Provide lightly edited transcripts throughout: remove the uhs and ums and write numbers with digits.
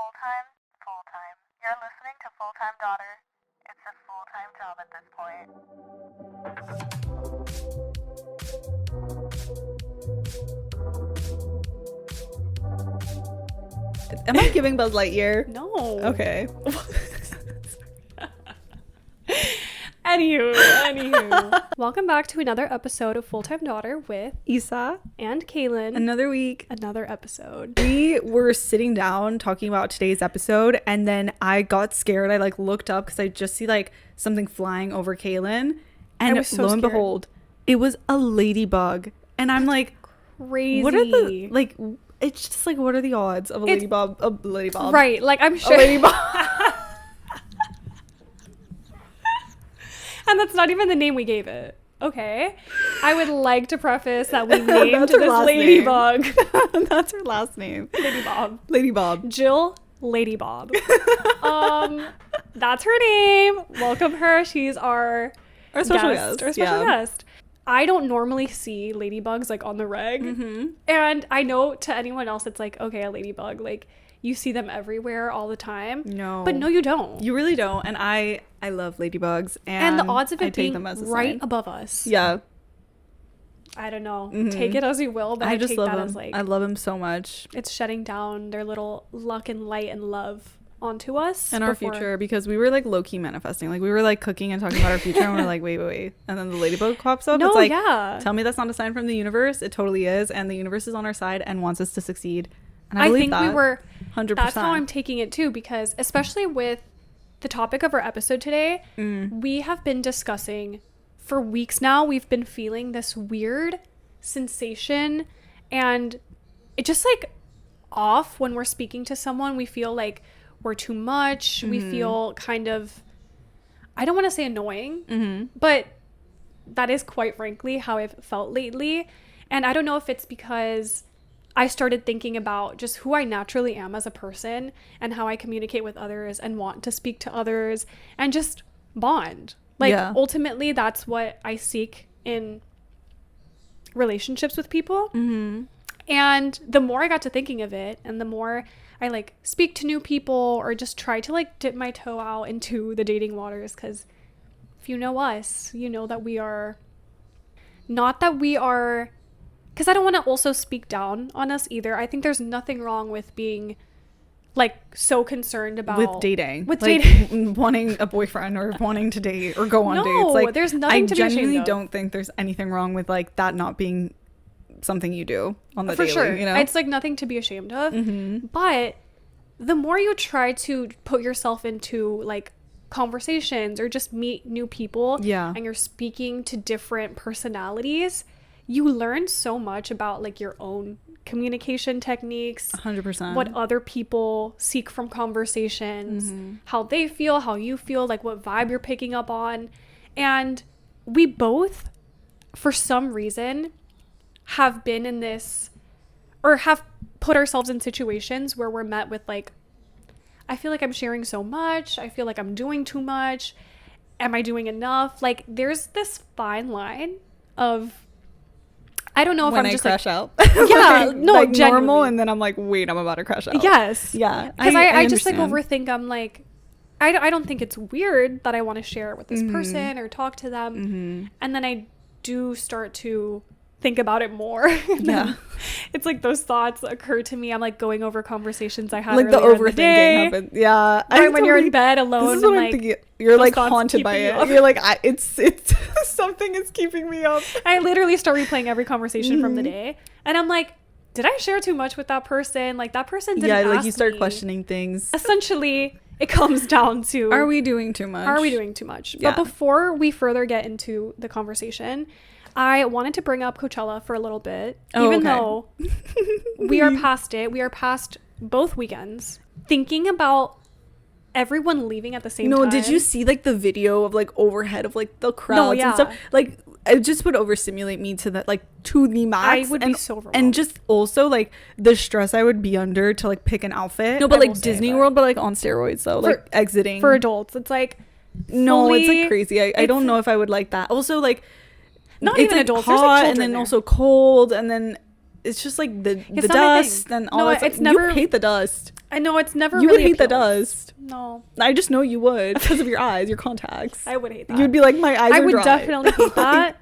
full-time? Full-time. You're listening to Full-Time Daughter. It's a full-time job at this point. Am I giving Buzz Lightyear? No. Okay. Anywho. Welcome back to another episode of Full-Time Daughter with Isa. and Cailyn. Another week. Another episode. We were sitting down talking about today's episode, and then I got scared. I looked up because I just see something flying over Cailyn, and was so lo and scared. behold, it was a ladybug. And I'm like, Crazy. what are the it's just what are the odds of a ladybug? Right. I'm sure. A ladybug. And that's not even the name we gave it. Okay. I would like to preface that we named this ladybug. That's her last name. Lady Bob. Lady Bob. Jill Lady Bob. That's her name. Welcome her. She's our special guest. Our special guest. I don't normally see ladybugs on the reg. Mm-hmm. And I know to anyone else it's okay, a ladybug. You see them everywhere all the time. No. But no, you don't. You really don't. And I love ladybugs. And the odds of it being them as a right sign. above us. Yeah. I don't know. Mm-hmm. Take it as you will, but I just take love that them. as I love them so much. it's shutting down their little luck and light and love onto us. And our future, because we were low-key manifesting. We were cooking and talking about our future, and we're wait. And then the ladybug pops up. No, it's yeah. Tell me that's not a sign from the universe. It totally is. And the universe is on our side and wants us to succeed. And I believe think that. we were 100%. That's how I'm taking it too, because especially with the topic of our episode today, we have been discussing for weeks now. We've been feeling this weird sensation, and it just off when we're speaking to someone. We feel like we're too much. We feel kind of, I don't want to say annoying, but that is quite frankly how I've felt lately. And I don't know if it's because I started thinking about just who I naturally am as a person and how I communicate with others and want to speak to others and just bond. Ultimately, that's what I seek in relationships with people. And the more I got to thinking of it, and the more I speak to new people or just try to dip my toe out into the dating waters, because if you know us, you know that we are not that we are, because I don't want to also speak down on us either. I think there's nothing wrong with being so concerned about with dating, dating, wanting a boyfriend or wanting to date or go on no, dates. There's nothing to be ashamed of. I genuinely don't think there's anything wrong with that not being something you do on the for daily, sure. You know? It's nothing to be ashamed of. But the more you try to put yourself into conversations or just meet new people, and you're speaking to different personalities, you learn so much about your own communication techniques, 100%, what other people seek from conversations, how they feel, how you feel, what vibe you're picking up on. And we both, for some reason, have been in this, or have put ourselves in situations where we're met with I feel like I'm sharing so much, I feel like I'm doing too much, am I doing enough? There's this fine line of, I don't know if when I'm I just crash out. Yeah, no, normal, genuinely. and then I'm wait, I'm about to crash out. Yes. Yeah. Because I just understand. overthink. I'm I don't think it's weird that I want to share it with this person or talk to them. And then I do start to think about it more. Yeah. It's those thoughts occur to me. I'm going over conversations I had the earlier in the overthinking day. happens. Yeah. Right when you're in bed alone. This is what I'm thinking. You're those thoughts haunted by keeping it. you You're it's something is keeping me up. I literally start replaying every conversation from the day. And I'm did I share too much with that person? That person didn't ask you start me. questioning things. Essentially, it comes down to, Are we doing too much? Are we doing too much? Yeah. But before we further get into the conversation, I wanted to bring up Coachella for a little bit, even though we are past it. We are past both weekends. Thinking about everyone leaving at the same time. No, did you see the video of overhead of the crowds and stuff? It just would overstimulate me to that to the max. I would be so overwhelmed. And just also the stress I would be under to pick an outfit. No, but Disney World, but on steroids though, exiting for adults. It's no, fully, it's crazy. I don't know if I would like that. Also not it's even adults. hot There's and then there. also cold, and then it's just like the It's not my thing. dust and all No, that it's stuff. never- You hate the dust. I know it's never You really would hate the appealed. dust. No, I just know you would because of your eyes, your contacts. I would hate that. You'd be like, my eyes I are would dry. definitely hate that.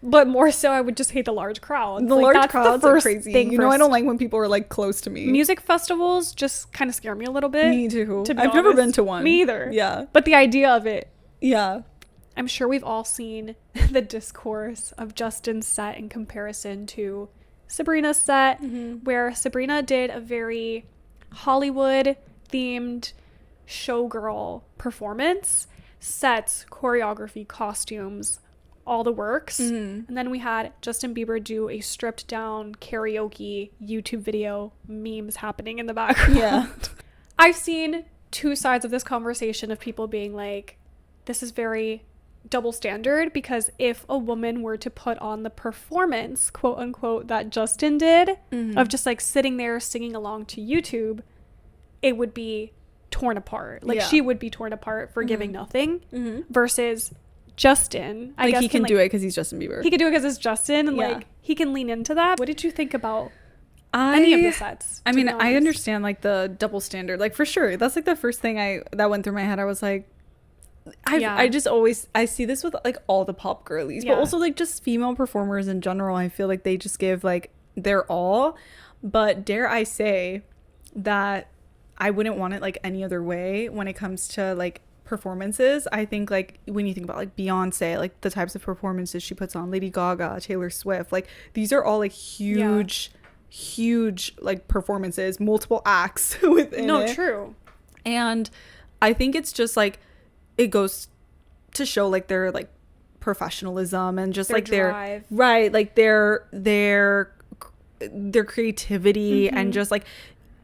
But more so, I would just hate the large crowds. The Like, large that's crowds the are first crazy. thing You know, I first. don't like when people are like close to me. Music festivals just kind of scare me a little bit. Me too. To be I've never honest. been to one. Me either. Yeah. But the idea of it, Yeah. I'm sure we've all seen the discourse of Justin's set in comparison to Sabrina's set, where Sabrina did a very Hollywood themed showgirl performance, sets, choreography, costumes, all the works. And then we had Justin Bieber do a stripped down karaoke YouTube video, memes happening in the background. Yeah. I've seen two sides of this conversation of people being like, this is very double standard, because if a woman were to put on the performance, quote unquote, that Justin did, of just like sitting there singing along to YouTube, it would be torn apart. Like, Yeah. she would be torn apart for giving nothing, versus Justin. I Like, guess he can do it because he's Justin Bieber. He could do it because it's Justin, and Yeah. like he can lean into that. What did you think about any of the sets? I to mean, be I honest? understand like the double standard, like for sure. That's like the first thing that went through my head. I was like, Yeah. I just always, I see this with like all the pop girlies, Yeah. but also like just female performers in general. I feel like they just give like their all, but dare I say that I wouldn't want it like any other way when it comes to like performances. I think like when you think about like Beyonce, like the types of performances she puts on, Lady Gaga, Taylor Swift, like these are all like huge like performances, multiple acts within it. True. And I think it's just like it goes to show like their like professionalism and just Their like drive. like their creativity and just like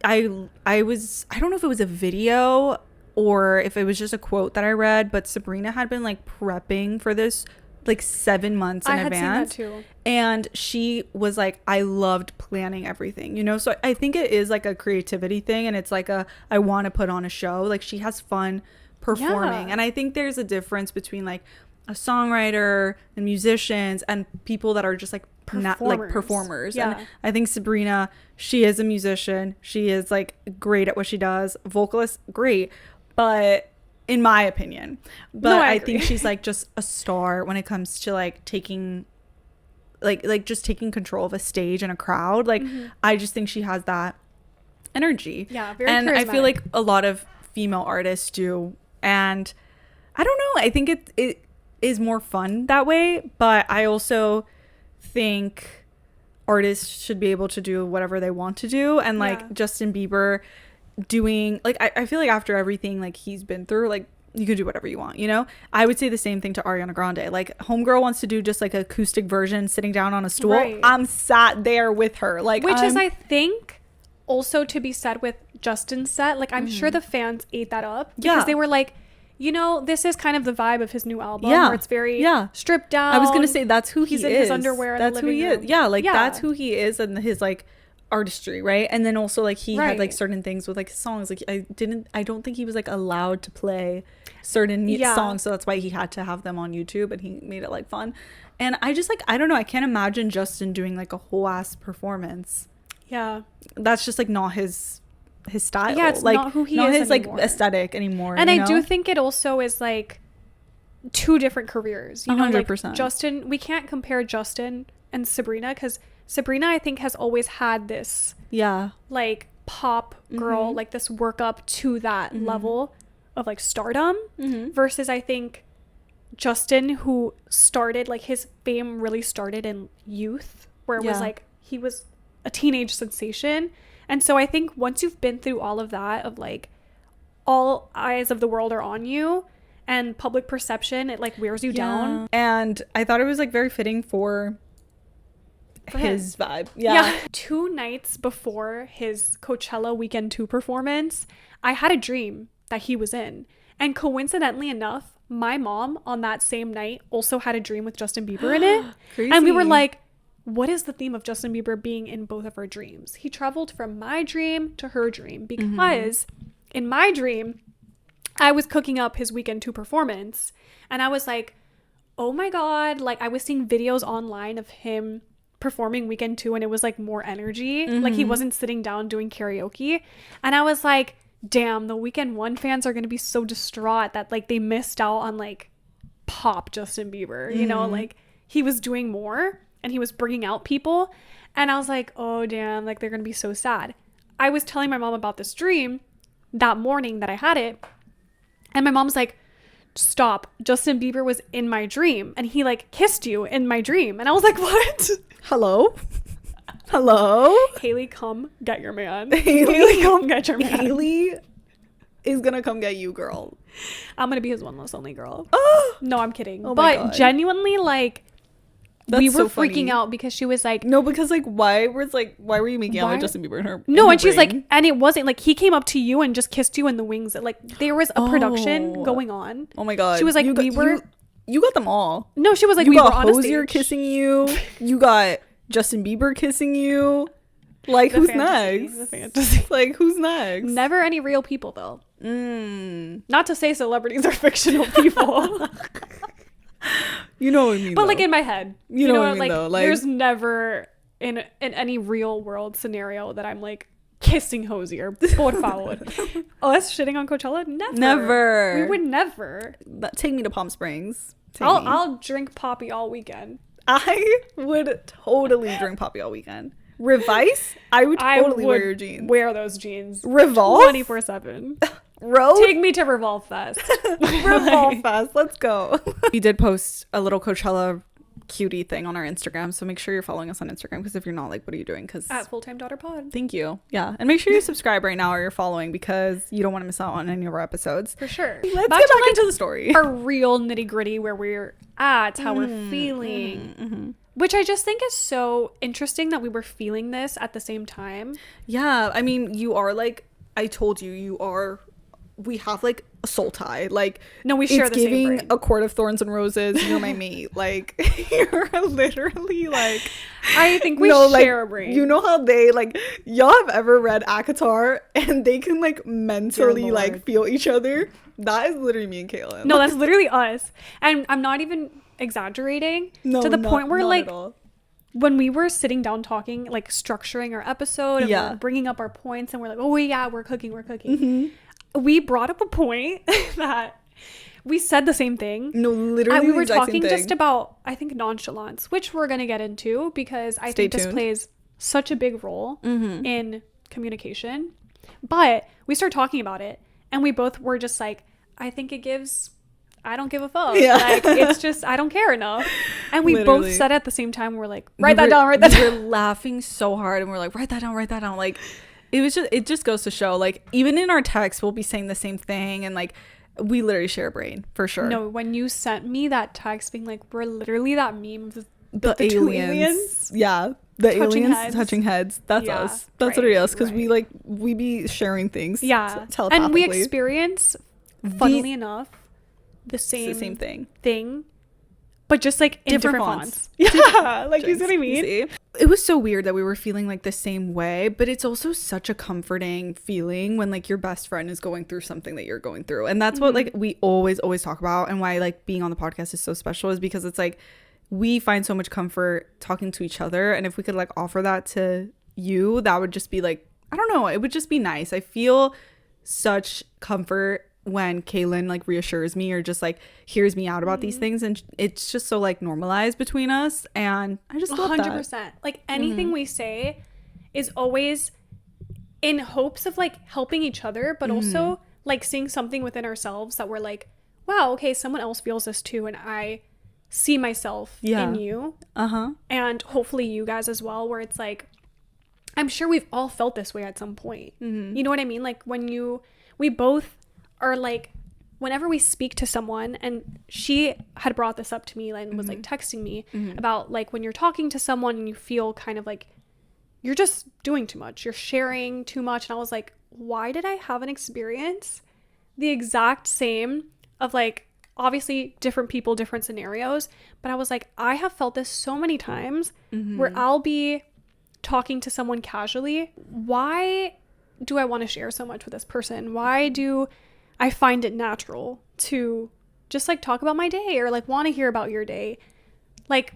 I don't know if it was a video or if it was just a quote that I read, but Sabrina had been like prepping for this like 7 months in advance. Seen that too. And she was like, I loved planning everything, you know? So I think it is like a creativity thing, and it's like I want to put on a show. Like, she has fun performing. Yeah. And I think there's a difference between like a songwriter and musicians and people that are just like performers. Yeah. And I think Sabrina, she is a musician. She is like great at what she does. Vocalist, great. But in my opinion, but No, I I agree. think she's like just a star when it comes to like taking like just taking control of a stage and a crowd. Like, I just think she has that energy. Yeah, very and I feel charismatic. like a lot of female artists do, and I don't know, I think it is more fun that way, but I also think artists should be able to do whatever they want to do. And like Yeah. Justin Bieber doing like I feel like after everything like he's been through, like you can do whatever you want, you know? I would say the same thing to Ariana Grande. Like, homegirl wants to do just like acoustic version sitting down on a stool. Right. I'm sat there with her. Like, Which is, I think, also to be said with Justin's set. Like, I'm sure the fans ate that up. Because Yeah. they were like, you know, this is kind of the vibe of his new album. Yeah. Where it's very Yeah. stripped down. I was gonna say that's who He's he in is. his underwear in the That's who living he room. is. Yeah, like Yeah. that's who he is, and his like artistry, right? And then also like he had like Right. certain things with like songs. Like I don't think he was like allowed to play certain Yeah. songs, so that's why he had to have them on YouTube, and he made it like fun. And I just like, I don't know, I can't imagine Justin doing like a whole ass performance. Yeah. That's just like not his style. Yeah, it's like not who he not is his anymore. like aesthetic anymore. And you I do know? think it also is like two different careers. You know, like 100%. Justin, we can't compare Justin and Sabrina, because Sabrina, I think, has always had this Yeah. like pop girl, like this work up to that level of like stardom, versus I think Justin, who started like his fame really started in youth, where it was Yeah. like he was a teenage sensation. And so I think once you've been through all of that, of like all eyes of the world are on you and public perception, it like wears you down. And I thought it was like very fitting for his vibe. Yeah. 2 nights before his Coachella Weekend 2 performance, I had a dream that he was in. And coincidentally enough, my mom on that same night also had a dream with Justin Bieber in it. And we were Crazy. like, what is the theme of Justin Bieber being in both of our dreams? He traveled from my dream to her dream, because in my dream, I was cooking up his Weekend 2 performance, and I was like, oh my God, like I was seeing videos online of him performing weekend 2 and it was like more energy. Like he wasn't sitting down doing karaoke. And I was like, damn, the weekend 1 fans are going to be so distraught that like they missed out on like pop Justin Bieber, you know, like he was doing more and he was bringing out people. And I was like, oh damn, like they're going to be so sad. I was telling my mom about this dream that morning that I had it. And my mom's like, stop, Justin Bieber was in my dream and he like kissed you in my dream. And I was like, what? Hello? Haley, come get your man. Haley, come get your man. Haley is gonna come get you, girl. I'm gonna be his one less only girl. Oh, No, I'm kidding. Oh my but God. genuinely, like, That's we were so freaking funny. out because she was like, no, because like why were you making out Why? with Justin Bieber in her? no, in her and she's brain? like, and it wasn't like he came up to you and just kissed you in the wings. Like there was a production Oh. going on. oh my God. She was like, you you got them all. No, she was like, You we were got on a Hosier stage. kissing you. You got Justin Bieber kissing you. Like The who's fantasy, next? the fantasy. Like who's next? Never any real people though. Mm. Not to say celebrities are fictional people, You know what I mean. but though. like in my head, You know what I mean, like, though, like- there's never in any real world scenario that I'm like kissing Hosier. Por favor. Us shitting on Coachella? Never. We would never. Take me to Palm Springs. Take me. I'll drink Poppy all weekend. I would totally drink Poppy all weekend. Revice? I would totally wear your jeans. Wear those jeans. Revolve? 24/7. Road? Take me to Revolve Fest. Revolve Fest. Let's go. We did post a little Coachella cutie thing on our Instagram, so make sure you're following us on Instagram, because if you're not, like, what are you doing? Because At Full-Time Daughter Pod. thank you. Yeah, and make sure you subscribe right now or you're following, because you don't want to miss out on any of our episodes. For sure. Let's get back into the story. Our real nitty-gritty, where we're at, how we're feeling. Which I just think is so interesting that we were feeling this at the same time. Yeah, I mean, you are like, I told you, we have like a soul tie. Like, No, we share it's the same giving brain. a quart of thorns and roses. You're my mate. Like, you're literally like, I think we like, share a brain. you know how they like, y'all have ever read ACOTAR and they can like mentally Dear like Lord. feel each other? That is literally me and Cailyn. No, that's literally us. And I'm not even exaggerating. No, to the not- point where not like at all. when we were sitting down talking, like structuring our episode and Yeah. we're bringing up our points and we're like, oh yeah, we're cooking. We brought up a point that we said the same thing. No, literally, And we the were exact same talking thing. just about, I think, nonchalance, which we're going to get into because I Stay think this tuned. plays such a big role in communication. But we started talking about it and we both were just like, I think it gives, I don't give a fuck. Yeah. Like, it's just, I don't care enough. And we Literally. both said at the same time, we're like, write that down. We were laughing so hard and we're like, write that down. Like, it just goes to show, like, even in our text, we'll be saying the same thing, and like, we literally share a brain for sure. No, when you sent me that text being like, we're literally that meme of the two aliens. Yeah. The touching aliens heads. touching heads. That's Yeah, us. That's right, literally us, because right. we be sharing things. Yeah. Telepathically. And we experience, funnily enough, the It's the same thing. but just like in different fonts. Yeah, Like, you see what I mean? See? It was so weird that we were feeling like the same way, but it's also such a comforting feeling when like your best friend is going through something that you're going through. And that's what like we always talk about, and why like being on the podcast is so special is because it's like we find so much comfort talking to each other, and if we could like offer that to you, that would just be like, I don't know, it would just be nice. I feel such comfort when Cailyn like reassures me or just like hears me out about these things, and it's just so like normalized between us, and I just love 100%. that. Like anything we say is always in hopes of like helping each other, but also like seeing something within ourselves that we're like, wow, okay, someone else feels this too, and I see myself in you. And hopefully you guys as well, where it's like, I'm sure we've all felt this way at some point. You know what I mean? Like when we both are like, whenever we speak to someone, and she had brought this up to me and was like texting me about like when you're talking to someone and you feel kind of like you're just doing too much, you're sharing too much. And I was like, why did I have an experience the exact same of like, obviously different people, different scenarios, but I was like, I have felt this so many times where I'll be talking to someone casually. Why do I want to share so much with this person? Why do I find it natural to just like talk about my day or like want to hear about your day? Like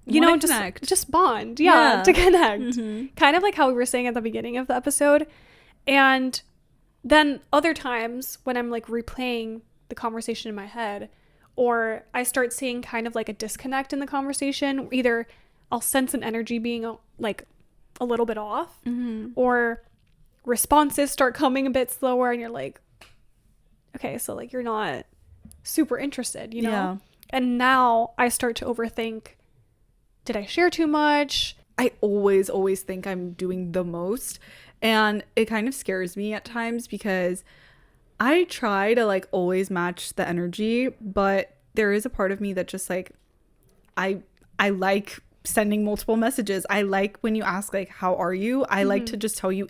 you Wanna know, connect. just bond. Yeah, to connect. Mm-hmm. Kind of like how we were saying at the beginning of the episode. And then other times when I'm like replaying the conversation in my head, or I start seeing kind of like a disconnect in the conversation, either I'll sense an energy being like a little bit off, or responses start coming a bit slower, and you're like, okay, so like you're not super interested, you know? Yeah. And now I start to overthink, did I share too much? I always think I'm doing the most, and it kind of scares me at times because I try to like always match the energy, but there is a part of me that just like I like sending multiple messages. I like when you ask like how are you? I like to just tell you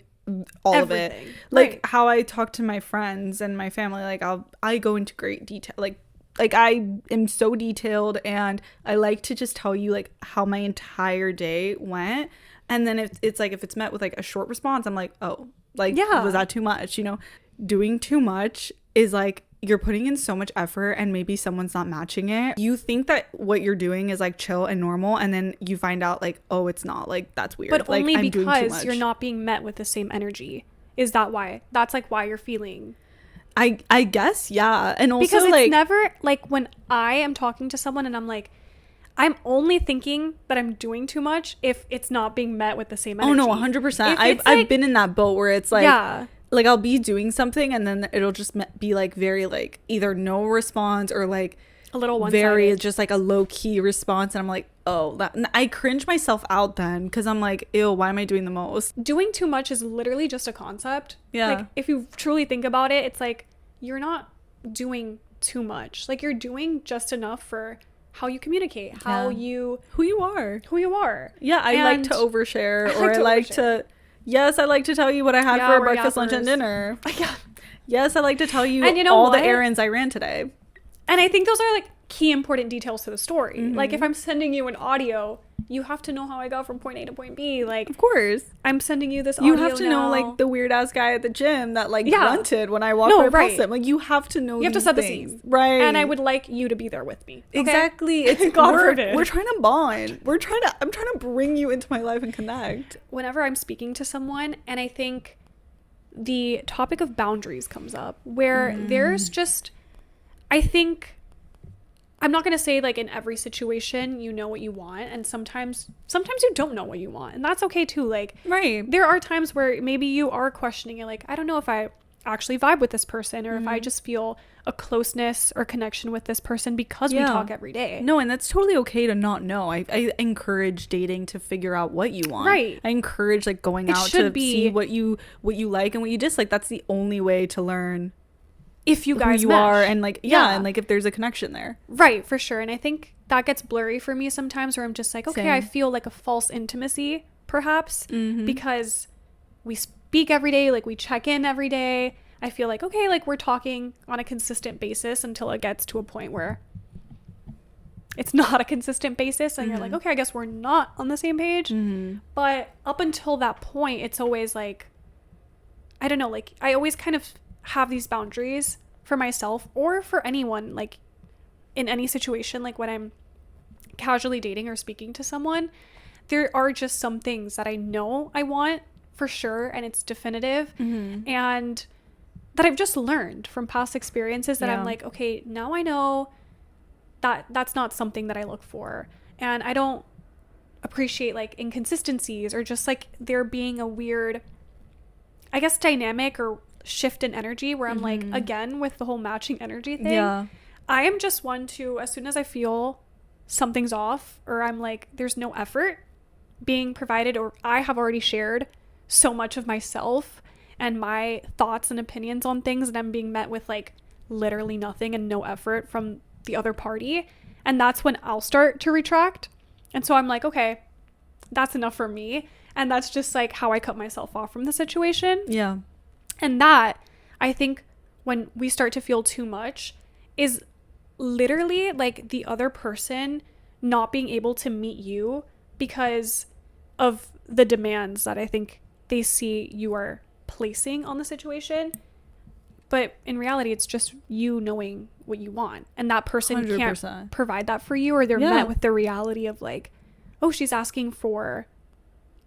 all Everything. of it. Like Right. how I talk to my friends and my family, like I go into great detail. Like I am so detailed, and I like to just tell you like how my entire day went. And then if it's met with like a short response, I'm like, oh, like, Yeah. was that too much? You know, doing too much is like you're putting in so much effort and maybe someone's not matching it. You think that what you're doing is like chill and normal, and then you find out like, oh, it's not. Like, that's weird. But like, only I'm doing too because much. you're not being met with the same energy. Is that why? That's like why you're feeling. I guess, yeah. And also Because it's like never like when I am talking to someone and I'm like, I'm only thinking that I'm doing too much if it's not being met with the same energy. oh no, 100%. If I've it's, like- been in that boat where it's like, Yeah. like I'll be doing something and then it'll just be like very like either no response or like A little one-sided. very just like a low key response, and I'm like, oh, that, and I cringe myself out then because I'm like, ew, why am I doing the most? Doing too much is literally just a concept. Yeah. Like if you truly think about it, it's like you're not doing too much. Like you're doing just enough for how you communicate, how Yeah. who you are. Yeah, I like And to overshare, I or like I to like overshare. to. Yes, I like to tell you what I had Yeah, for we're breakfast, lunch, and yappers. dinner. Yeah. Yes, I like to tell you And you know all what? the errands I ran today. And I think those are like key important details to the story. Like Mm-hmm. if I'm sending you an audio, you have to know how I got from point A to point B. Like Of course. I'm sending you this audio You have to know now. like the weird ass guy at the gym that like Yeah. grunted when I walked No, right right. past him. Like you have to know. You have to these set the things. scene. Right? And I would like you to be there with me. Okay? exactly. It's God we're, forbid. we're trying to bond. I'm trying to bring you into my life and connect. Whenever I'm speaking to someone and I think the topic of boundaries comes up where there's just, I think, I'm not going to say like in every situation you know what you want, and sometimes you don't know what you want, and that's okay too. Like Right. there are times where maybe you are questioning it, like I don't know if I actually vibe with this person, or if I just feel a closeness or connection with this person because we Yeah. talk every day. No, and that's totally okay to not know. I encourage dating to figure out what you want. Right. I encourage like going It out should to be- see what you like and what you dislike. That's the only way to learn If you guys who you mesh. are, and like yeah, Yeah. and like if there's a connection there. Right, for sure. And I think that gets blurry for me sometimes, where I'm just like, okay, Same. I feel like a false intimacy perhaps Mm-hmm. because we speak every day, like we check in every day. I feel like, okay, like we're talking on a consistent basis until it gets to a point where it's not a consistent basis, and you're like, okay, I guess we're not on the same page. But up until that point, it's always like, I don't know, like I always kind of have these boundaries for myself or for anyone, like in any situation. Like when I'm casually dating or speaking to someone, there are just some things that I know I want for sure, and it's definitive, and that I've just learned from past experiences that Yeah. I'm like, okay, now I know that that's not something that I look for, and I don't appreciate like inconsistencies or just like there being a weird, I guess, dynamic or shift in energy where I'm like, again, with the whole matching energy thing, Yeah. I am just one to, as soon as I feel something's off, or I'm like, there's no effort being provided, or I have already shared so much of myself and my thoughts and opinions on things, and I'm being met with like literally nothing and no effort from the other party, and that's when I'll start to retract. And so I'm like, okay, that's enough for me, and that's just like how I cut myself off from the situation. Yeah. And that, I think, when we start to feel too much, is literally like the other person not being able to meet you because of the demands that I think they see you are placing on the situation. But in reality, it's just you knowing what you want, and that person 100%. can't provide that for you, or they're Yeah. met with the reality of like, oh, she's asking for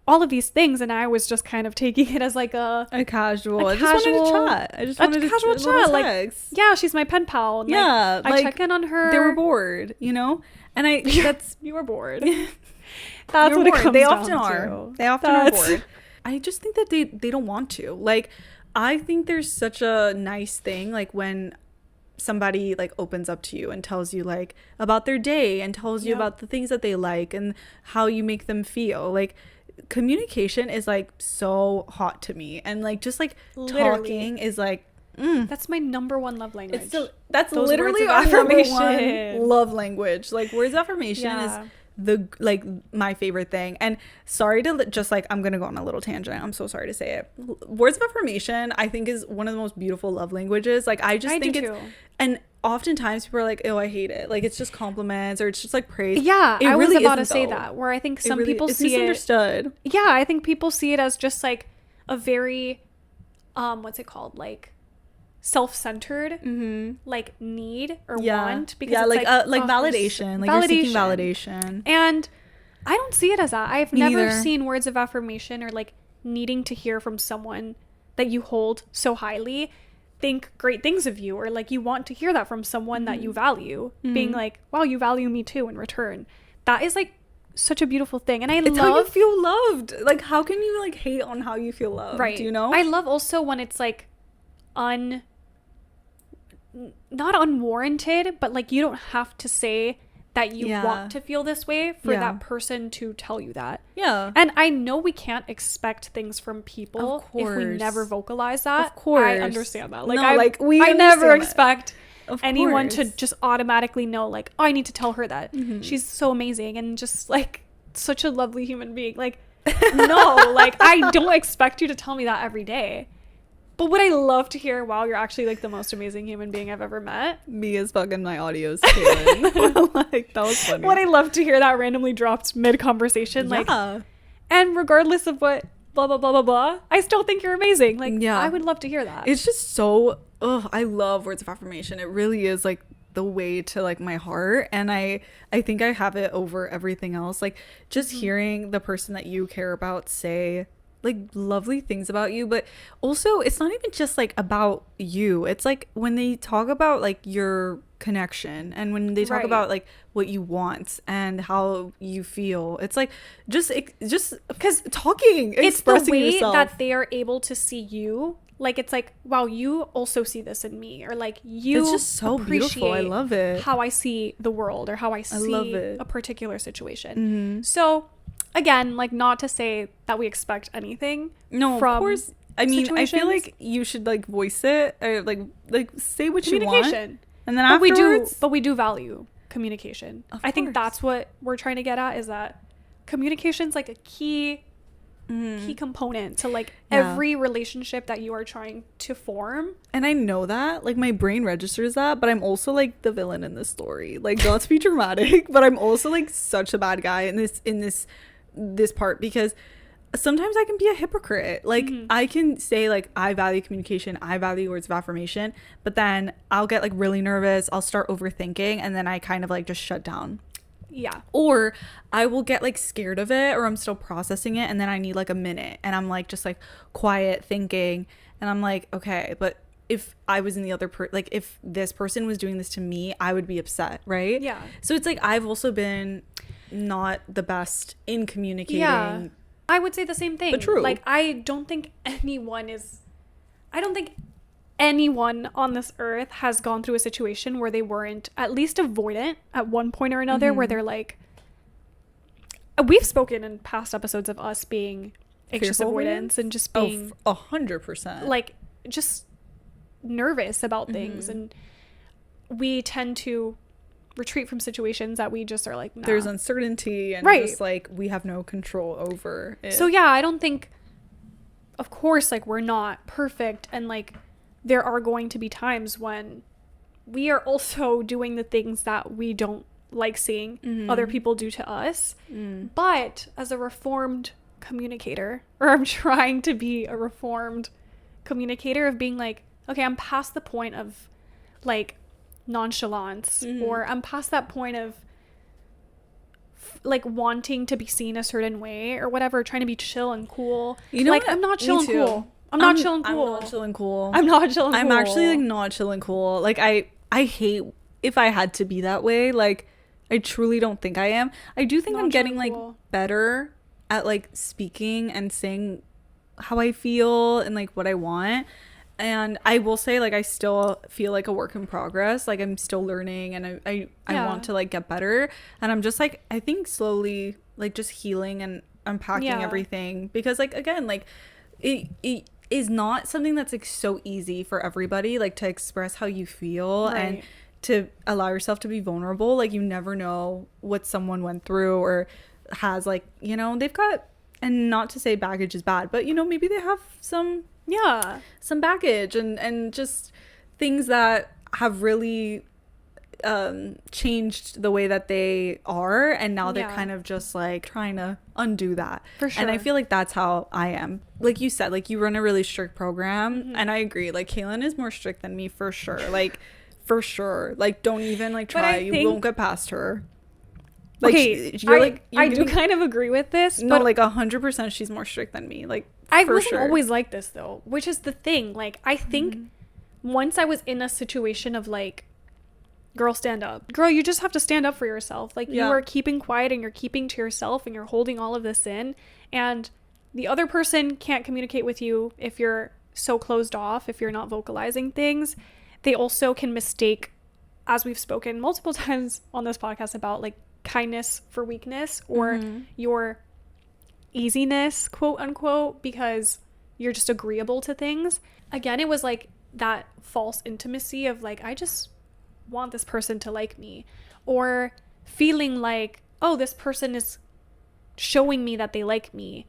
all of these things, and I was just kind of taking it as like a casual. a I just wanted casual- to chat. I just wanted a casual to chat. Like, like, yeah, she's my pen pal. And, yeah, I check in on her. They were bored, you know, and that's You were bored. They That's were what it bored. comes They down often are. to. They often are bored. I just think that they don't want to. Like, I think there's such a nice thing, like when somebody like opens up to you and tells you like about their day and tells you about the things that they like and how you make them feel. Like, communication is like so hot to me, and like just like Literally. talking is like That's my number one love language. it's so that's Those literally words of our number affirmation. one love language. Like, words of affirmation Yeah. is the like my favorite thing. And sorry to just like, I'm gonna go on a little tangent, I'm so sorry to say it. Words of affirmation, I think, is one of the most beautiful love languages. Like, I just think do it's too. and oftentimes people are like, oh, I hate it, like it's just compliments or it's just like praise. Yeah, It I was really about to isn't, say though. that, where I think It some really- people it's see it. misunderstood. Yeah, I think people see it as just like a very, what's it called? Like self-centered, like need or want. Because yeah, it's like oh, validation. Like, you're seeking validation. And I don't see it as that. I've Me never neither. seen words of affirmation or like needing to hear from someone that you hold so highly think great things of you, or like you want to hear that from someone that you value, being like, wow, you value me too in return. That is like such a beautiful thing. And It's how you feel loved. Like, how can you like hate on how you feel loved? right, You know? I love also when it's like not unwarranted, but like you don't have to say that you want to feel this way for that person to tell you that. Yeah. And I know we can't expect things from people Of if we course. never vocalize that. Of course. I understand that. Like, No, I, like, we I never understand that. expect Of anyone to course. just automatically know, like, oh, I need to tell her that. She's so amazing and just like such a lovely human being. Like, no, like, I don't expect you to tell me that every day. But would I love to hear, wow, you're actually like the most amazing human being I've ever met? Me is fucking my audios, Cailyn. Like, that was funny. Would I love to hear that randomly dropped mid-conversation? Like, Yeah. and regardless of what blah, blah, blah, blah, blah, I still think you're amazing. Like, Yeah. I would love to hear that. It's just so, I love words of affirmation. It really is like the way to like my heart, and I think I have it over everything else. Like, just hearing the person that you care about say like lovely things about you, but also it's not even just like about you. It's like when they talk about like your connection, and when they talk Right. about like what you want and how you feel, it's like just because talking, It's the expressing way yourself. that they are able to see you. Like, it's like, wow, you also see this in me, or like you It's just so beautiful. I appreciate love it. how I see the world, or how I see love it. a particular situation. So again, like, not to say that we expect anything No, from of course. I mean, I feel situations. like you should like voice it, or like say what you want, Communication. and then But afterwards, we do value communication. Of I think course. that's what we're trying to get at, is that communication's like a key component to like Yeah. every relationship that you are trying to form. And I know that, like, my brain registers that, but I'm also like the villain in this story. Like, not to be dramatic, but I'm also like such a bad guy in this part, because sometimes I can be a hypocrite. Like, I can say like I value communication, I value words of affirmation, but then I'll get like really nervous, I'll start overthinking, and then I kind of like just shut down. Yeah. Or I will get like scared of it, or I'm still processing it, and then I need like a minute, and I'm like just like quiet thinking, and I'm like, okay, but if I was in the other like if this person was doing this to me, I would be upset, right? Yeah. So it's like I've also been not the best in communicating. Yeah. I would say the same thing. But true. Like, I don't think anyone on this earth has gone through a situation where they weren't at least avoidant at one point or another, where they're like, we've spoken in past episodes of us being anxious Fearful avoidance and just being 100%. like just nervous about things, and we tend to retreat from situations that we just are like, nah. There's uncertainty, and Right. just like we have no control over it. So yeah, I don't think, of course, like, we're not perfect, and like there are going to be times when we are also doing the things that we don't like seeing other people do to us. But as a reformed communicator, or I'm trying to be a reformed communicator, of being like, okay, I'm past the point of like nonchalance, or I'm past that point of like wanting to be seen a certain way or whatever, trying to be chill and cool. You know like what? I'm not Me chill and too. cool. I'm not chill and I'm cool. not chill and cool. I'm not chill and cool. I'm actually like not chill and cool. Like I hate if I had to be that way. Like I truly don't think I am. I do think Not I'm chill getting and like cool. better at like speaking and saying how I feel and like what I want. And I will say, like, I still feel like a work in progress. Like I'm still learning, and I Yeah. want to like get better. And I'm just like, I think slowly like just healing and unpacking Yeah. everything, because like again, like it is not something that's like so easy for everybody, like to express how you feel and Right. to allow yourself to be vulnerable. Like you never know what someone went through or has, like, you know, they've got, and not to say baggage is bad, but you know, maybe they have some baggage and just things that have really changed the way that they are, and now they're Yeah. kind of just like trying to undo that. For sure. And I feel like that's how I am. Like you said, like you run a really strict program, Mm-hmm. and I agree, like Cailyn is more strict than me for sure. Like for sure, like don't even like But I try, you think- won't get past her. Like Okay, you're like you're I do giving- kind of agree with this, no, but like 100% she's more strict than me. Like I for wasn't sure. always like this though, which is the thing. Like I think Mm-hmm. once I was in a situation of like, girl, stand up. Girl, you just have to stand up for yourself. Like Yeah. you are keeping quiet and you're keeping to yourself and you're holding all of this in, and the other person can't communicate with you if you're so closed off, if you're not vocalizing things. They also can mistake, as we've spoken multiple times on this podcast about, like kindness for weakness, or Mm-hmm. your easiness, quote unquote, because you're just agreeable to things. Again, it was like that false intimacy of like, I just want this person to like me, or feeling like, oh, this person is showing me that they like me,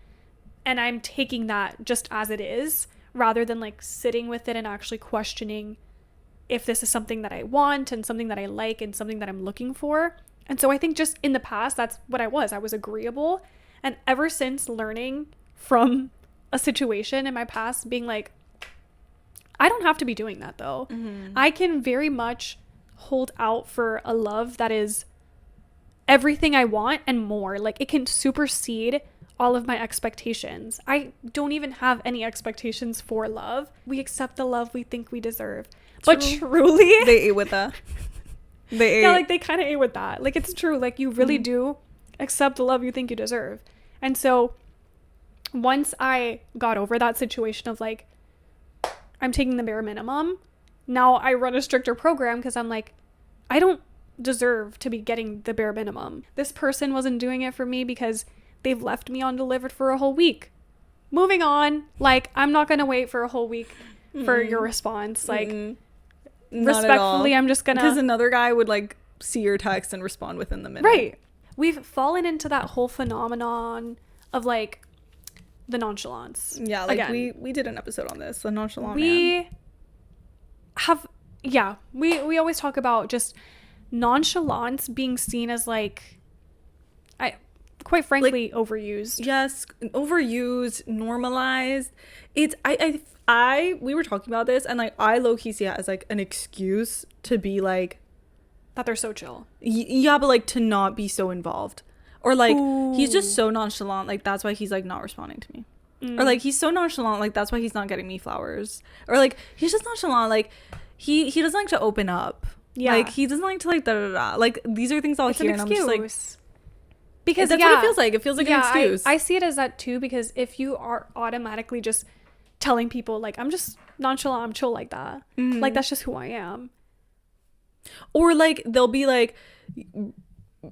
and I'm taking that just as it is, rather than like sitting with it and actually questioning if this is something that I want and something that I like and something that I'm looking for. And so I think just in the past, that's what I was agreeable. And ever since learning from a situation in my past, being like, I don't have to be doing that though. Mm-hmm. I can very much hold out for a love that is everything I want and more. Like it can supersede all of my expectations. I don't even have any expectations for love. We accept the love we think we deserve. But True. truly, They ate with that. They ate. yeah, like they kind of ate with that. Like it's true. Like you really do accept the love you think you deserve. And so once I got over that situation of like, I'm taking the bare minimum, now I run a stricter program because I'm like, I don't deserve to be getting the bare minimum. This person wasn't doing it for me because they've left me undelivered for a whole week. Moving on. Like, I'm not going to wait for a whole week for your response. Like, Not at all. respectfully, I'm just gonna, because another guy would like see your text and respond within the minute. right. We've fallen into that whole phenomenon of like the nonchalance. Yeah, like Again, we did an episode on this, the nonchalant man. we have, yeah, we always talk about just nonchalance being seen as like, I quite frankly overused. Yes, overused, normalized. It's we were talking about this, and like I low-key see it as like an excuse to be like, That they're so chill. yeah, but like to not be so involved, or like he's just Ooh. so nonchalant, like that's why he's like not responding to me, or like he's so nonchalant, like that's why he's not getting me flowers, or like he's just nonchalant, like he doesn't like to open up. Yeah. Like he doesn't like to like da da da. Like these are things I'll It's hear, an and I'm just like, excuse. Because that's what it feels like. It feels like an excuse. I see it as that too, because if you are automatically just telling people like, I'm just nonchalant, I'm chill like that, like that's just who I am. Or like they'll be like,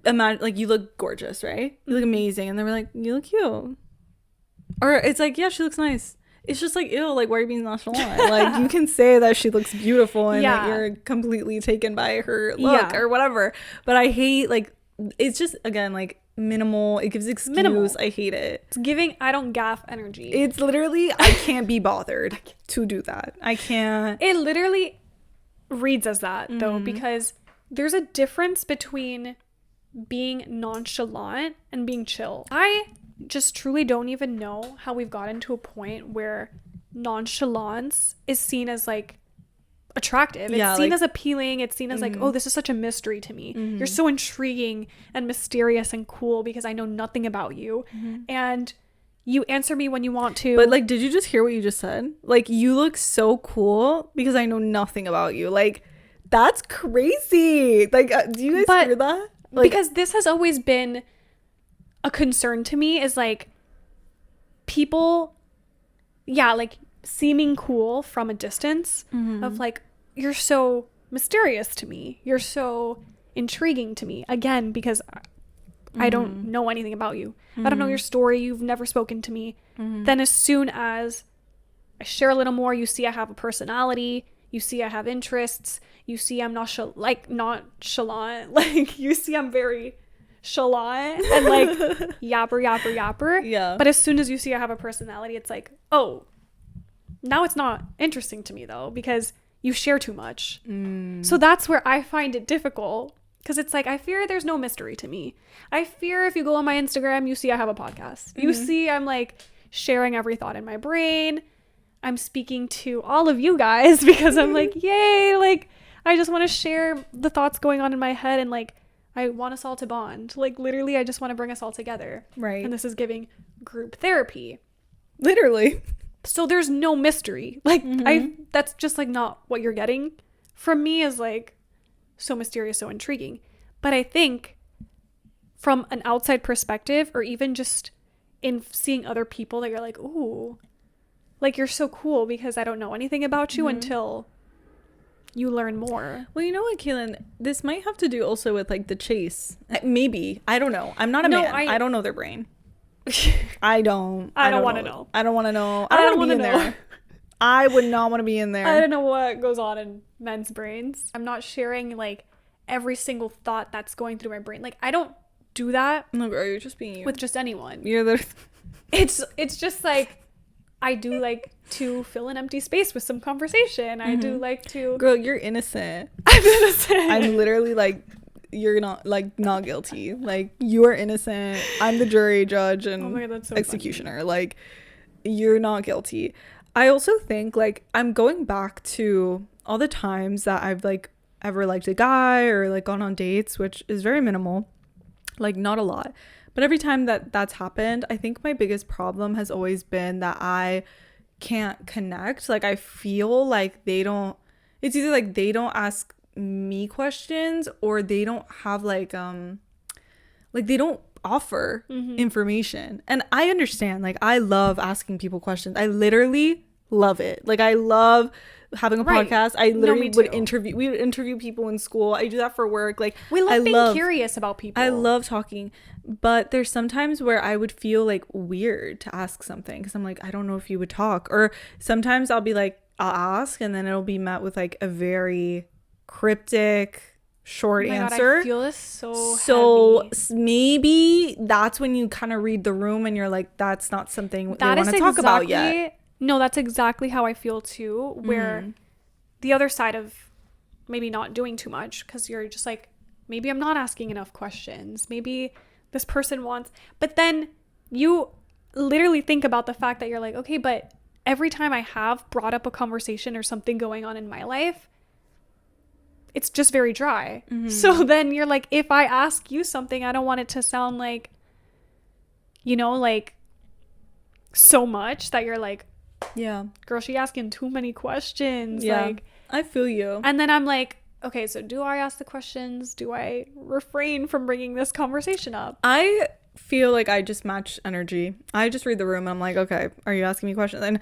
imagine like you look gorgeous, right? You look amazing, and they're like, you look cute. Or it's like, yeah, she looks nice. It's just like, ew, like why are you being nonchalant? Like you can say that she looks beautiful and Yeah. that you're completely taken by her look Yeah. or whatever. But I hate like, it's just again like minimal. It gives excuse. Minimal. I hate it. It's giving I don't gaff energy. It's literally, I can't be bothered to do that. I can't. It literally reads as that Mm-hmm. though, because there's a difference between being nonchalant and being chill. I just truly don't even know how we've gotten to a point where nonchalance is seen as like attractive. It's Yeah, seen like- as appealing. It's seen as like, oh, this is such a mystery to me. You're so intriguing and mysterious and cool because I know nothing about you. And you answer me when you want to. But like, did you just hear what you just said? Like, you look so cool because I know nothing about you. Like, that's crazy. Like, do you guys hear that? Like, because this has always been a concern to me, is like people, like seeming cool from a distance of like, you're so mysterious to me. You're so intriguing to me. Again, because I don't know anything about you. I don't know your story. You've never spoken to me. Then as soon as I share a little more, you see I have a personality. You see I have interests. You see I'm nonchalant. Like, you see I'm very chalant and like yapper. Yeah. But as soon as you see I have a personality, it's like, oh, now it's not interesting to me though, because you share too much. So that's where I find it difficult, because it's like, I fear there's no mystery to me. I fear if you go on my Instagram, you see I have a podcast. You see I'm like sharing every thought in my brain. I'm speaking to all of you guys because I'm like, yay, like I just want to share the thoughts going on in my head, and like I want us all to bond. Like, literally, I just want to bring us all together. Right. And this is giving group therapy. literally. So there's no mystery. Like, that's just like not what you're getting from me, is like so mysterious, so intriguing. But I think from an outside perspective, or even just in seeing other people, that you're like, ooh, like you're so cool because I don't know anything about you until you learn more. Well, you know what, Cailyn? This might have to do also with like the chase. Maybe. I don't know. I'm not a man. I don't know their brain. I don't want to know. I don't want to know. I don't want to be in there. I would not want to be in there. I don't know what goes on in men's brains. I'm not sharing like every single thought that's going through my brain. Like, I don't do that No, girl, you're just being you. with just anyone. You're the... It's just like, I do like to fill an empty space with some conversation. I do like to... Girl, you're innocent. I'm innocent. I'm literally like, you're not guilty. Like, you are innocent. I'm the jury, judge, and Oh my God, that's so executioner. Like, you're not guilty. I also think, like, I'm going back to all the times that I've like ever liked a guy or like gone on dates, which is very minimal, like not a lot. But every time that that's happened, I think my biggest problem has always been that I can't connect. Like, I feel like it's either like they don't ask me questions, or they don't have like they don't offer information. And I understand, like, I love asking people questions. I literally love it. Like, I love having a podcast. I literally would interview people in school. I do that for work. Like, we love being curious about people. I love talking, but there's sometimes where I would feel like weird to ask something, because I'm like, I don't know if you would talk. Or sometimes I'll be like, I'll ask, and then it'll be met with like a very cryptic short answer. God, I feel this so heavy. Maybe that's when you kind of read the room and you're like, that's not something they want to talk about yet. No, that's exactly how I feel too, where the other side of maybe not doing too much, because you're just like, maybe I'm not asking enough questions, maybe this person wants, but then you literally think about the fact that you're like, okay, but every time I have brought up a conversation or something going on in my life, it's just very dry. So then you're like, if I ask you something, I don't want it to sound like, you know, like so much that you're like, yeah, girl, she asking too many questions. Yeah, like, I feel you. and then I'm like, okay, so do I ask the questions? Do I refrain from bringing this conversation up? I feel like I just match energy. I just read the room and I'm like, okay, are you asking me questions? And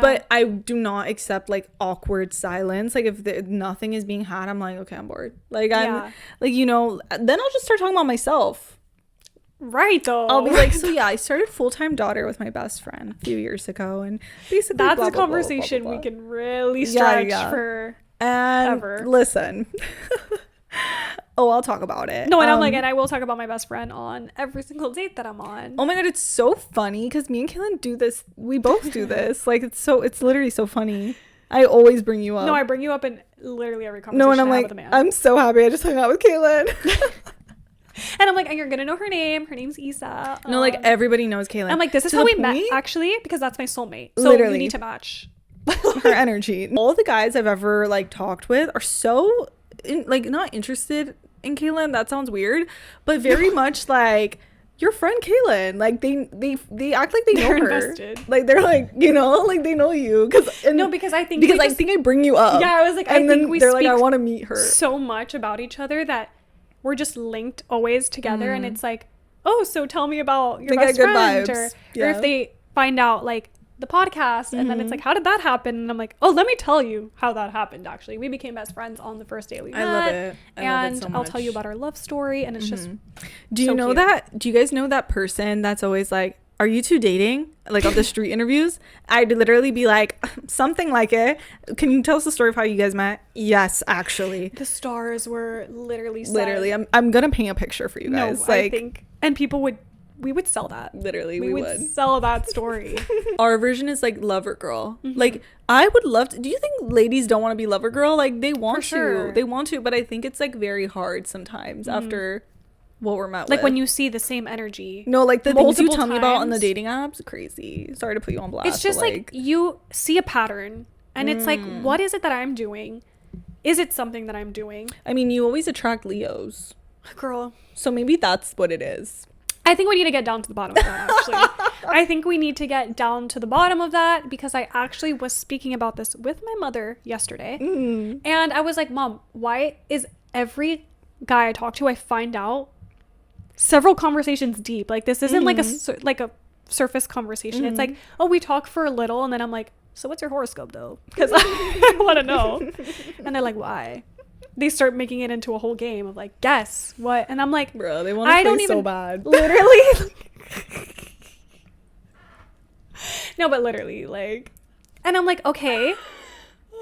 but I do not accept like awkward silence. Like, if nothing is being had, I'm like, okay, I'm bored. Like, I'm like, you know, then I'll just start talking about myself. Right, though. I'll be like, so yeah, I started full-time daughter with my best friend a few years ago, and basically that's blah, a blah, conversation blah, blah, blah, blah. we can really stretch for and ever. Listen. I'll talk about it. No, and I'm like, and I will talk about my best friend on every single date that I'm on. Oh my God, it's so funny because me and Cailyn do this. We both do this. Like, it's literally so funny. I always bring you up. No, I bring you up in literally every conversation. No, and I'm I have like, with a man. I'm so happy I just hung out with Cailyn. And I'm like, and you're gonna know her name. Her name's Isa. No, like, everybody knows Cailyn. I'm like, this is how we met, actually, because that's my soulmate. So Literally. you need to match. her energy. All the guys I've ever like talked with are so like not interested in Cailyn. That sounds weird, but very much like your friend Cailyn. Like they act like they're know her. Invested. Like they're like, you know, like they know you because I think I bring you up. Yeah, I was like, and I then think we they're speak like, I want to meet her so much about each other that we're just linked always together, and it's like, oh, so tell me about your best friend, or if they find out like the podcast, and then it's like, how did that happen? And I'm like, oh, let me tell you how that happened. Actually, we became best friends on the first day we met. I love it. And so I'll tell you about our love story, and it's just do you know cute. that do you guys know that person that's always like, are you two dating, like on the street interviews? I'd literally be like, something like it. Can you tell us the story of how you guys met? Yes, actually, the stars were literally set. I'm gonna paint a picture for you guys. No, like, I think, and we would sell that. Literally, we would sell that story. Our version is like lovergirl. Like, I would love to. Do you think ladies don't want to be lovergirl? Like, they want to. They want to, but I think it's like very hard sometimes after what we're met with. Like when you see the same energy. No, like the things you tell times. me about on the dating apps, crazy. Sorry to put you on blast. It's just like you see a pattern, and it's like, what is it that I'm doing? Is it something that I'm doing? I mean, you always attract Leos, girl. so maybe that's what it is. I think we need to get down to the bottom of that, actually. I think we need to get down to the bottom of that, because I actually was speaking about this with my mother yesterday. And I was like, Mom, why is every guy I talk to, I find out several conversations deep? Like, this isn't like a surface conversation. It's like, oh, we talk for a little, and then I'm like, so what's your horoscope, though? Because I want to know. And they're like, why? They start making it into a whole game of like, guess what? And I'm like, bro, they want to play so bad. Literally. No, but literally, like, and I'm like, okay.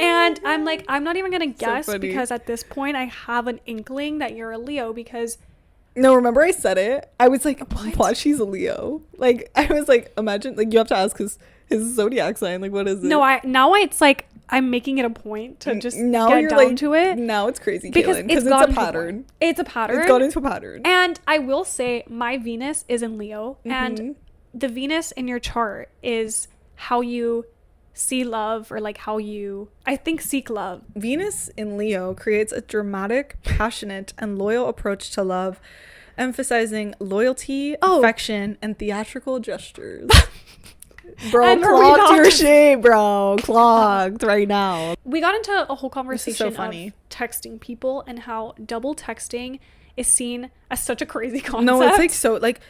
And I'm like, I'm not even gonna guess, so because at this point I have an inkling that you're a Leo, because no, remember I said it? I was like, what? She's a Leo. Like, I was like, imagine, like, you have to ask his zodiac sign. Like, what is it? No, it's like, I'm making it a point to just get down to it. Now it's crazy, because Cailyn, because it's a pattern. It's a pattern. It's gone into a pattern. And I will say, my Venus is in Leo, and the Venus in your chart is how you see love, or like how you, I think, seek love. Venus in Leo creates a dramatic, passionate, and loyal approach to love, emphasizing loyalty, affection, and theatrical gestures. Bro, clogged your shit, bro. Clogged right now. We got into a whole conversation of texting people, and how double texting is seen as such a crazy concept. No, it's like so, like,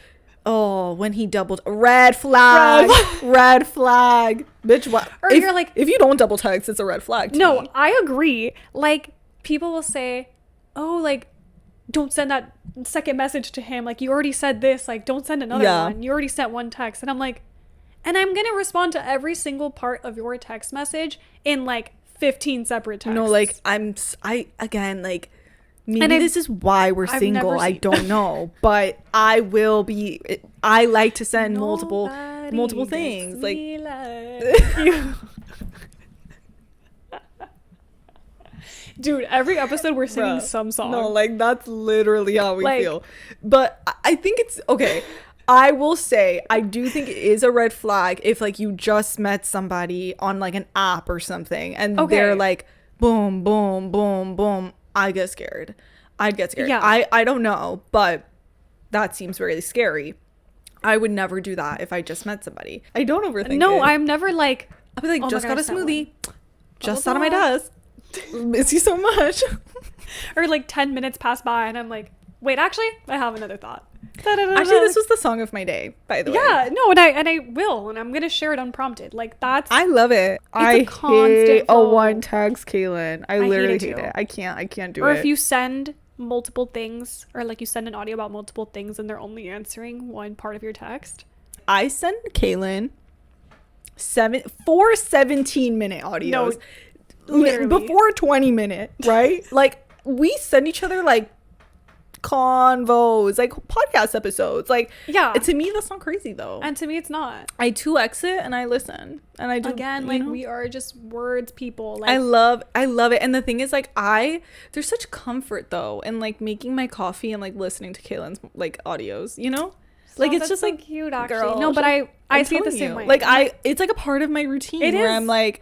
oh, when he doubled, red flag. Red flag. Bitch, what? Or you're like, if you don't double text, it's a red flag to me. I agree. Like, people will say, oh, like, don't send that second message to him. Like, you already said this. Like, don't send another one. You already sent one text. And I'm like, and I'm going to respond to every single part of your text message in like 15 separate texts. No, like, again, like, maybe this is why we're single. I don't know. But I like to send multiple things. Like, dude, every episode we're singing some song. No, like, that's literally how we feel. But I think it's okay. I will say, I do think it is a red flag if, like, you just met somebody on, like, an app or something, and they're like, boom, boom, boom, boom. I'd get scared. Yeah. I don't know, but that seems really scary. I would never do that if I just met somebody. I don't overthink it. No, I'm never like, I'll be like, just got a smoothie. Just out of my desk. Miss you so much. Or like 10 minutes pass by, and I'm like, wait, actually, I have another thought. Actually, this was the song of my day, by the way. Yeah, no, and I will, and I'm gonna share it unprompted. Like, I love it. I hate a one text, Cailyn. I literally hate it. I can't do it. Or if you send multiple things, or like you send an audio about multiple things, and they're only answering one part of your text. I send Cailyn 4 17-minute audios. No, literally. Before 20-minute, right? Like, we send each other like convos, like podcast episodes. Like, yeah, to me that's not crazy though, and to me it's not. I 2x it and I listen, and I do, again, like, we are just words people. Like, I love it. And the thing is, like, there's such comfort though in like making my coffee and like listening to Cailyn's like audios, you know, like, it's just so like cute, actually. Girl, no, but I see it the same way. Like, it's like a part of my routine where I'm like,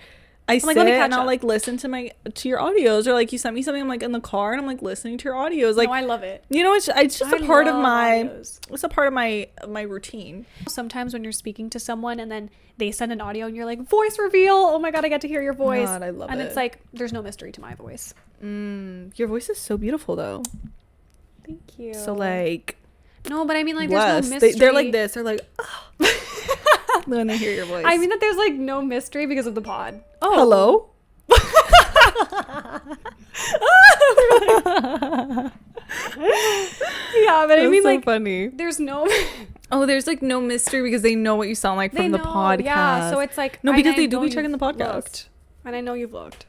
I like, let me sit catch and I'll up. like listen to your audios, or like you sent me something, I'm like in the car and I'm like listening to your audios. Like, No, I love it. you know, it's just I a part of love my audios. it's a part of my routine. Sometimes when you're speaking to someone and then they send an audio and you're like, voice reveal. Oh my God, I get to hear your voice. God, I love and it. it's like, there's no mystery to my voice. Your voice is so beautiful though. Thank you. So like, no, but I mean, like, blessed. there's no mystery. They're like this. They're like, oh. When they hear your voice. I mean that there's like no mystery because of the pod. Oh, hello. Yeah, but I mean, so like, funny. there's no. Oh, there's like no mystery because they know what you sound like from the podcast. Yeah, so it's like no, and because I they do know be checking the you've podcast. looked, and I know you've looked.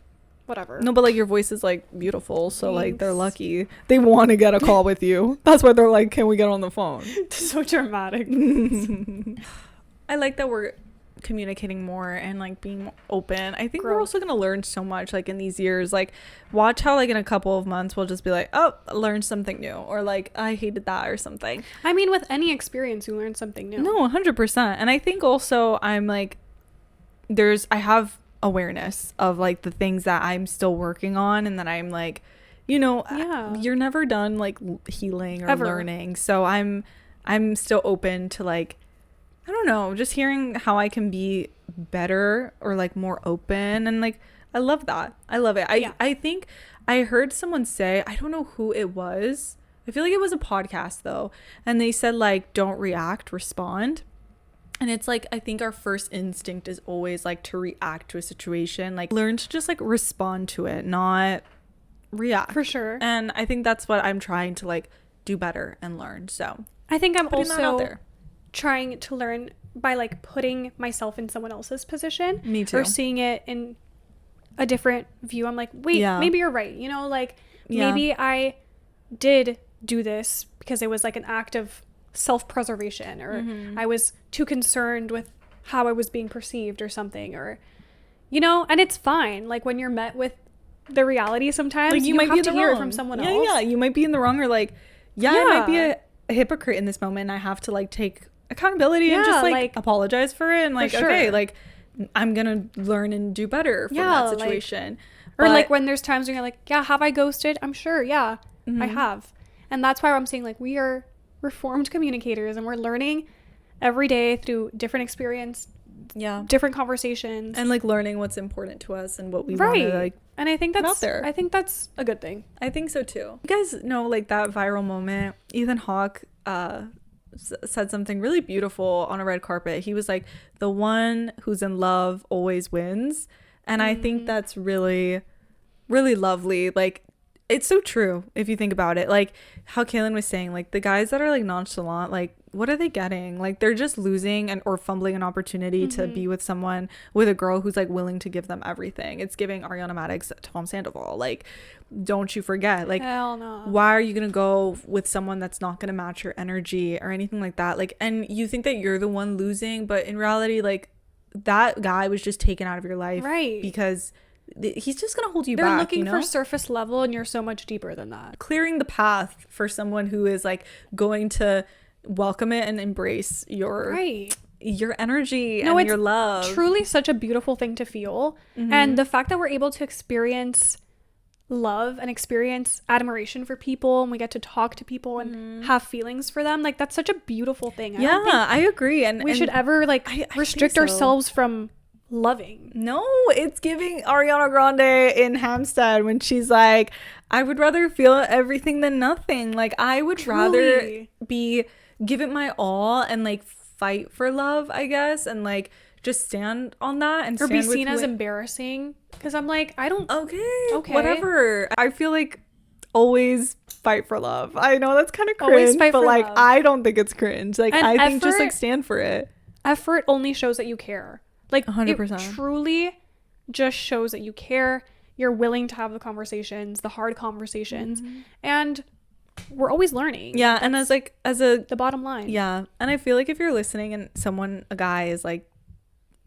Whatever. No, but like your voice is like beautiful, so like they're Thanks. lucky. They want to get a call with you. That's why they're like, "Can we get on the phone?" So dramatic. I like that we're communicating more and like being more open. I think we're Growth. also gonna learn so much like in these years. Like, watch how like in a couple of months we'll just be like, "Oh, learned something new," or like, "I hated that," or something. I mean, with any experience, you learn something new. No, 100%. And I think also I'm like, I have awareness of like the things that I'm still working on, and that I'm like, you know, Yeah. you're never done like healing or Ever. learning. So I'm still open to like, I don't know, just hearing how I can be better or like more open. And like, I love that. I love it. Yeah. I think I heard someone say, I don't know who it was. I feel like it was a podcast though. And they said like, don't react, respond. And it's like, I think our first instinct is always like to react to a situation, like learn to just like respond to it, not react. For sure. And I think that's what I'm trying to like do better and learn. So I think I'm putting that out also there. trying to learn by like putting myself in someone else's position. Me too. Or seeing it in a different view. I'm like, wait, Yeah. maybe you're right. You know, like Yeah. maybe I did do this because it was like an act of self-preservation, or I was too concerned with how I was being perceived or something, or, you know, and it's fine. Like when you're met with the reality sometimes, Like you might have be in to the hear wrong. it from someone Yeah, else. yeah, you might be in the wrong, or like, I might be Yeah. a hypocrite in this moment. And I have to like take accountability and Yeah, just like like, apologize for it, and like, sure. okay, like I'm gonna learn and do better from Yeah, that like- situation. Or But- like when there's times when you're like, yeah, have I ghosted? I'm sure, yeah, I have. And that's why I'm saying like we are reformed communicators, and we're learning every day through different experience, yeah, different conversations, and like learning what's important to us and what we want right. to like. And I think put out that's there. I think that's a good thing. I think so too. You guys know like that viral moment, Ethan Hawke said something really beautiful on a red carpet. He was like, the one who's in love always wins. And I think that's really, really lovely. Like, it's so true if you think about it. Like how Cailyn was saying, like the guys that are like nonchalant, like what are they getting? Like they're just losing or fumbling an opportunity to be with someone, with a girl who's like willing to give them everything. It's giving Ariana Madix, Tom Sandoval. Like, don't you forget, like, Hell no. why are you gonna go with someone that's not gonna match your energy or anything like that? Like, and you think that you're the one losing, but in reality, like that guy was just taken out of your life, Right. because he's just gonna hold you They're back. looking you know? for surface level, and you're so much deeper than that. Clearing the path for someone who is like going to welcome it and embrace your Right. your energy No, and it's your love. Truly such a beautiful thing to feel. And the fact that we're able to experience love and experience admiration for people, and we get to talk to people and have feelings for them, like that's such a beautiful thing. I don't think I agree. And we should ever like I think restrict so. ourselves from loving. No, it's giving Ariana Grande in Hampstead when she's like, I would rather feel everything than nothing. Like, I would rather give it my all and like fight for love, I guess, and like just stand on that and Or stand be with seen as who- embarrassing, because I'm like, I don't okay, whatever. I feel like always fight for love. I know that's kind of Always cringe, fight but for like love. I don't think it's cringe. Like, And I think just like effort- stand for it. effort only shows that you care. Like 100%. it truly just shows that you care. You're willing to have the conversations, the hard conversations, and we're always learning. Yeah, and as a The bottom line. yeah, and I feel like if you're listening and a guy is like,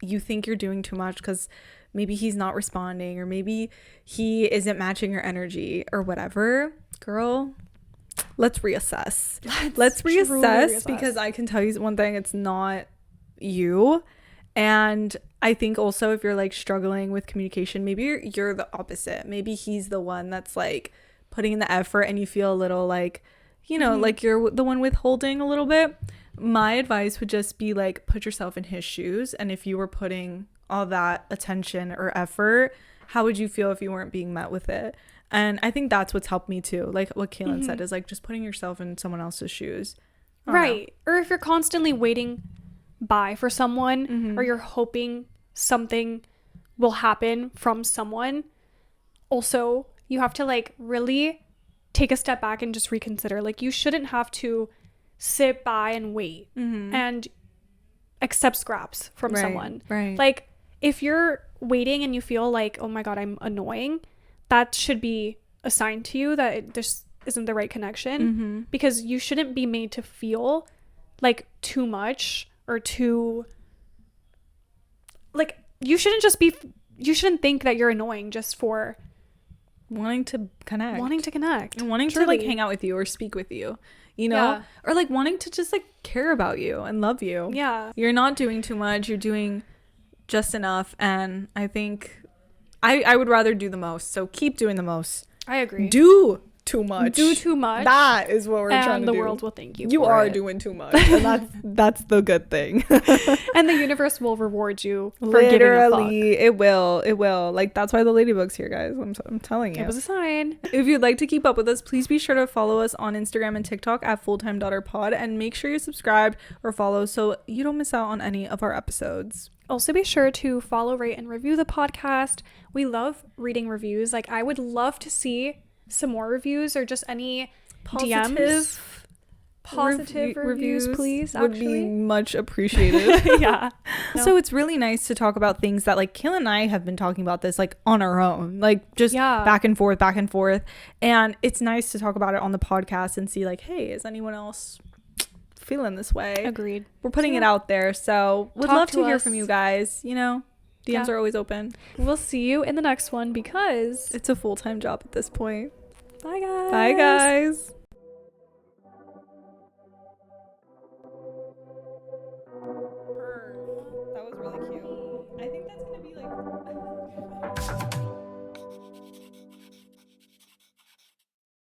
you think you're doing too much because maybe he's not responding or maybe he isn't matching your energy or whatever, girl, let's reassess. Let's truly reassess, reassess. because I can tell you one thing, it's not you. And I think also if you're like struggling with communication, maybe you're the opposite. Maybe he's the one that's like putting in the effort and you feel a little like, you know, like you're the one withholding a little bit. My advice would just be like, put yourself in his shoes. And if you were putting all that attention or effort, how would you feel if you weren't being met with it? And I think that's what's helped me too. Like what Cailyn said is like just putting yourself in someone else's shoes. Right. Or if you're constantly waiting by for someone or you're hoping something will happen from someone, also you have to like really take a step back and just reconsider. Like you shouldn't have to sit by and wait and accept scraps from someone. Right. Like if you're waiting and you feel like, oh my god, I'm annoying, that should be a sign to you that it just isn't the right connection, because you shouldn't be made to feel like too much or too, like you shouldn't think that you're annoying just for wanting to connect and wanting to like hang out with you or speak with you, you know, or like wanting to just like care about you and love you. You're not doing too much, you're doing just enough. And I think I would rather do the most, so keep doing the most. I agree. Do too much. That is what we're trying to do. And the world will thank you. You are doing too much, and that's the good thing. And the universe will reward you for Literally, giving a fuck. it will. Like that's why the ladybug's here, guys. I'm telling you. It was a sign. If you'd like to keep up with us, please be sure to follow us on Instagram and TikTok at fulltimedaughterpod, and make sure you subscribe or follow so you don't miss out on any of our episodes. Also be sure to follow, rate, and review the podcast. We love reading reviews. Like I would love to see some more reviews or just any DMs. Positive reviews, please. Would be much appreciated. Yeah. No. So it's really nice to talk about things that like Cailyn and I have been talking about this like on our own, like just back and forth. And it's nice to talk about it on the podcast and see like, hey, is anyone else feeling this way? Agreed. We're putting it out there. So would love to hear from you guys. You know, DMs are always open. We'll see you in the next one because it's a full-time job at this point. Bye, guys. Bye, guys.